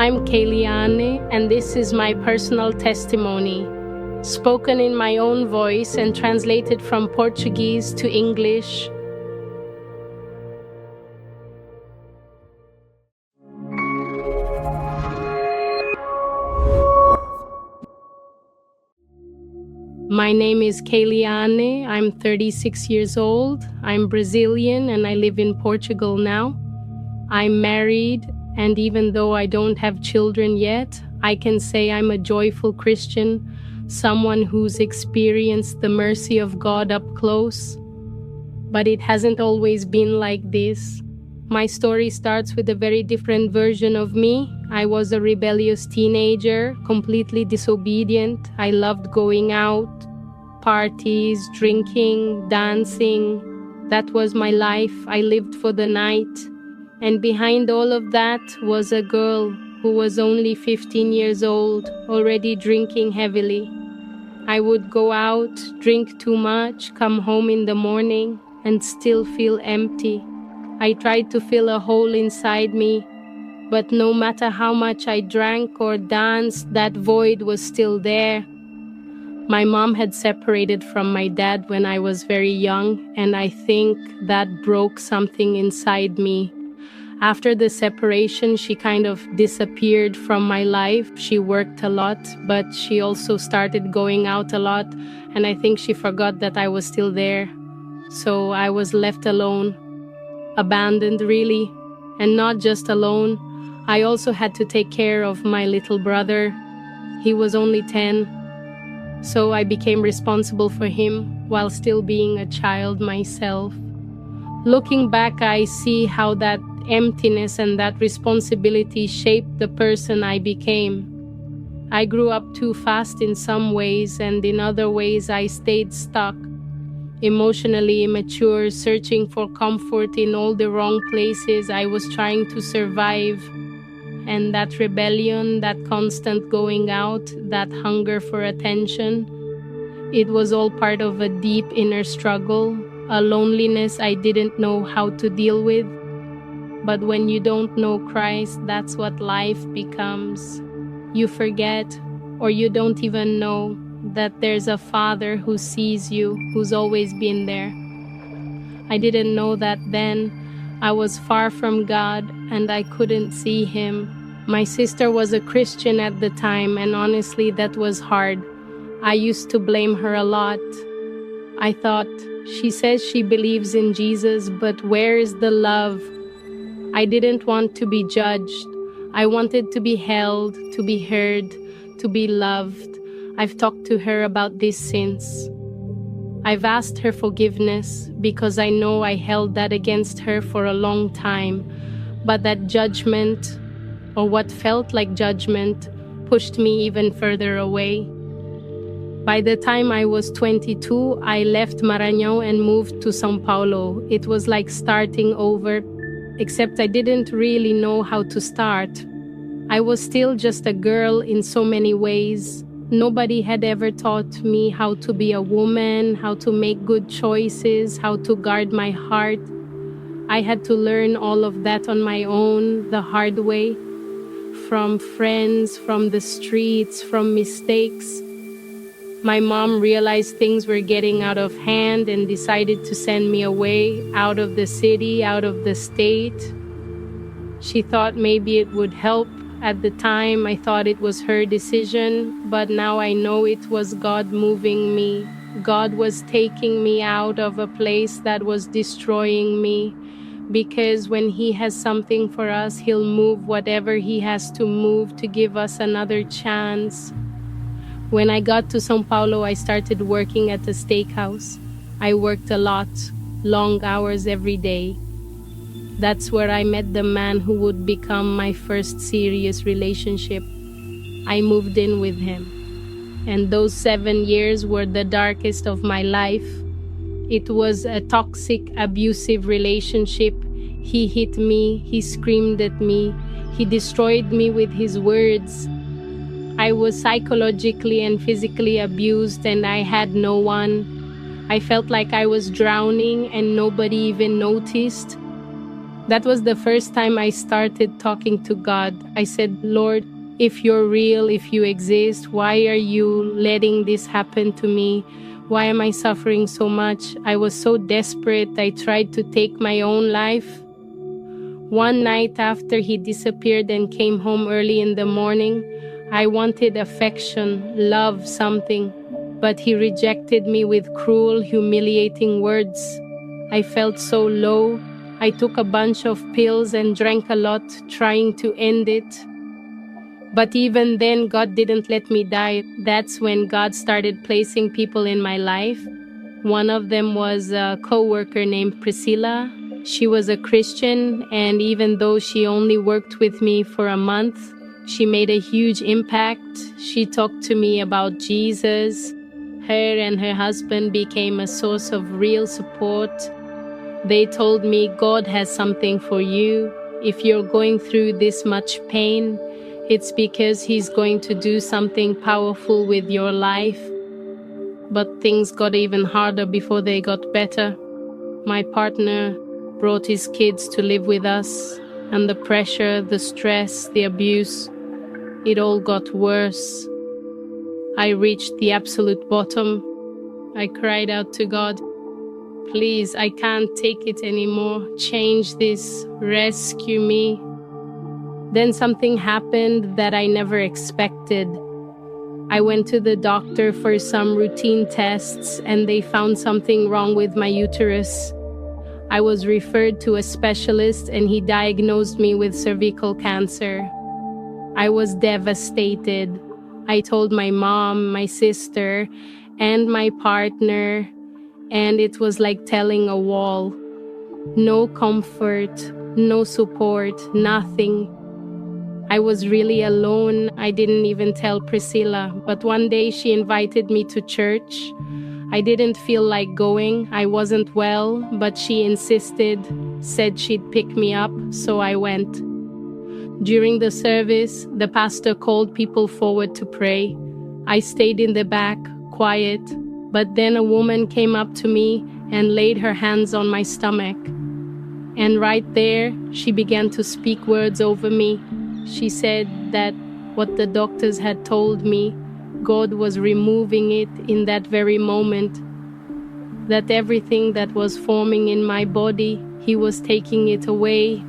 I'm Keiliane, and this is my personal testimony, spoken in my own voice and translated from Portuguese to English. My name is Keiliane. I'm 36 years old. I'm Brazilian and I live in Portugal now. I'm married, and even though I don't have children yet, I can say I'm a joyful Christian, someone who's experienced the mercy of God up close. But it hasn't always been like this. My story starts with a very different version of me. I was a rebellious teenager, completely disobedient. I loved going out, parties, drinking, dancing. That was my life. I lived for the night. And behind all of that was a girl who was only 15 years old, already drinking heavily. I would go out, drink too much, come home in the morning, and still feel empty. I tried to fill a hole inside me, but no matter how much I drank or danced, that void was still there. My mom had separated from my dad when I was very young, and I think that broke something inside me. After the separation, she kind of disappeared from my life. She worked a lot, but she also started going out a lot, and I think she forgot that I was still there. So I was left alone, abandoned really, and not just alone. I also had to take care of my little brother. He was only 10, so I became responsible for him while still being a child myself. Looking back, I see how that emptiness and that responsibility shaped the person I became. I grew up too fast in some ways, and in other ways I stayed stuck, emotionally immature, searching for comfort in all the wrong places. I was trying to survive, and that rebellion, that constant going out, that hunger for attention, it was all part of a deep inner struggle, a loneliness I didn't know how to deal with. But when you don't know Christ, that's what life becomes. You forget, or you don't even know that there's a Father who sees you, who's always been there. I didn't know that then. I was far from God and I couldn't see Him. My sister was a Christian at the time, and honestly, that was hard. I used to blame her a lot. I thought, she says she believes in Jesus, but where is the love? I didn't want to be judged. I wanted to be held, to be heard, to be loved. I've talked to her about this since. I've asked her forgiveness because I know I held that against her for a long time. But that judgment, or what felt like judgment, pushed me even further away. By the time I was 22, I left Maranhão and moved to São Paulo. It was like starting over, except I didn't really know how to start. I was still just a girl in so many ways. Nobody had ever taught me how to be a woman, how to make good choices, how to guard my heart. I had to learn all of that on my own, the hard way, from friends, from the streets, from mistakes. My mom realized things were getting out of hand and decided to send me away, out of the city, out of the state. She thought maybe it would help. At the time, I thought it was her decision, but now I know it was God moving me. God was taking me out of a place that was destroying me, because when He has something for us, He'll move whatever He has to move to give us another chance. When I got to São Paulo, I started working at a steakhouse. I worked a lot, long hours every day. That's where I met the man who would become my first serious relationship. I moved in with him. And those 7 years were the darkest of my life. It was a toxic, abusive relationship. He hit me, he screamed at me, he destroyed me with his words. I was psychologically and physically abused, and I had no one. I felt like I was drowning and nobody even noticed. That was the first time I started talking to God. I said, Lord, if you're real, if you exist, why are you letting this happen to me? Why am I suffering so much? I was so desperate. I tried to take my own life. One night after he disappeared and came home early in the morning, I wanted affection, love, something, but he rejected me with cruel, humiliating words. I felt so low. I took a bunch of pills and drank a lot, trying to end it. But even then, God didn't let me die. That's when God started placing people in my life. One of them was a co-worker named Priscilla. She was a Christian, and even though she only worked with me for a month, she made a huge impact. She talked to me about Jesus. Her and her husband became a source of real support. They told me, God has something for you. If you're going through this much pain, it's because He's going to do something powerful with your life. But things got even harder before they got better. My partner brought his kids to live with us, and the pressure, the stress, the abuse, it all got worse. I reached the absolute bottom. I cried out to God, please, I can't take it anymore. Change this. Rescue me. Then something happened that I never expected. I went to the doctor for some routine tests, and they found something wrong with my uterus. I was referred to a specialist, and he diagnosed me with cervical cancer. I was devastated. I told my mom, my sister, and my partner, and it was like telling a wall. No comfort, no support, nothing. I was really alone. I didn't even tell Priscilla, but one day she invited me to church. I didn't feel like going. I wasn't well, but she insisted, said she'd pick me up, so I went. During the service, the pastor called people forward to pray. I stayed in the back, quiet, but then a woman came up to me and laid her hands on my stomach. And right there, she began to speak words over me. She said that what the doctors had told me, God was removing it in that very moment. That everything that was forming in my body, He was taking it away.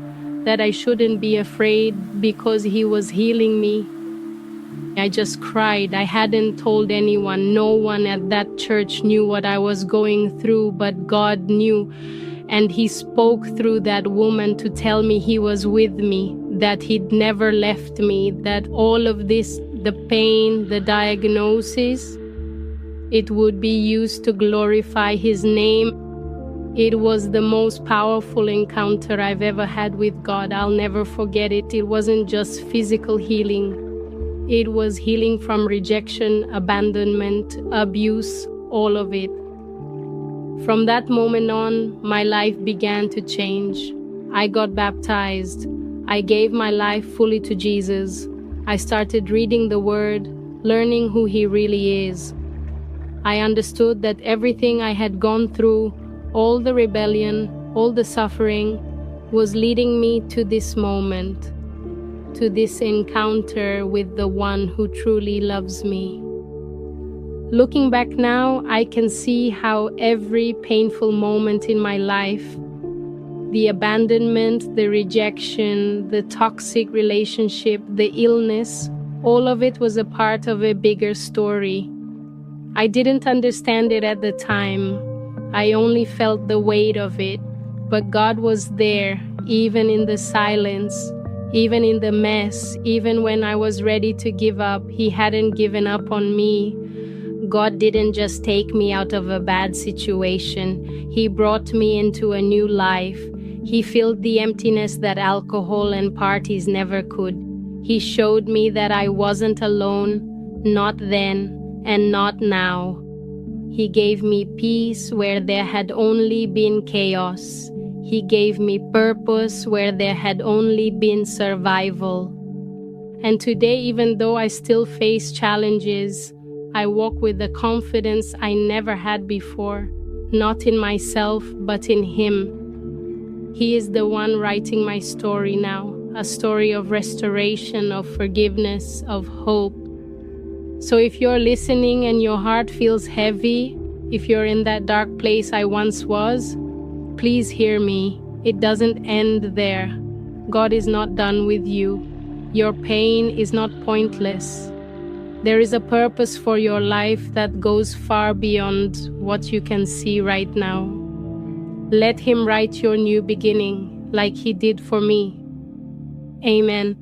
That I shouldn't be afraid because He was healing me. I just cried. I hadn't told anyone. No one at that church knew what I was going through, but God knew. And He spoke through that woman to tell me He was with me, that He'd never left me, that all of this, the pain, the diagnosis, it would be used to glorify His name. It was the most powerful encounter I've ever had with God. I'll never forget it. It wasn't just physical healing. It was healing from rejection, abandonment, abuse, all of it. From that moment on, my life began to change. I got baptized. I gave my life fully to Jesus. I started reading the Word, learning who He really is. I understood that everything I had gone through, all the rebellion, all the suffering, was leading me to this moment, to this encounter with the one who truly loves me. Looking back now, I can see how every painful moment in my life, the abandonment, the rejection, the toxic relationship, the illness, all of it was a part of a bigger story. I didn't understand it at the time. I only felt the weight of it, but God was there, even in the silence, even in the mess, even when I was ready to give up. He hadn't given up on me. God didn't just take me out of a bad situation. He brought me into a new life. He filled the emptiness that alcohol and parties never could. He showed me that I wasn't alone, not then and not now. He gave me peace where there had only been chaos. He gave me purpose where there had only been survival. And today, even though I still face challenges, I walk with the confidence I never had before, not in myself, but in Him. He is the one writing my story now, a story of restoration, of forgiveness, of hope. So if you're listening and your heart feels heavy, if you're in that dark place I once was, please hear me. It doesn't end there. God is not done with you. Your pain is not pointless. There is a purpose for your life that goes far beyond what you can see right now. Let Him write your new beginning like He did for me. Amen.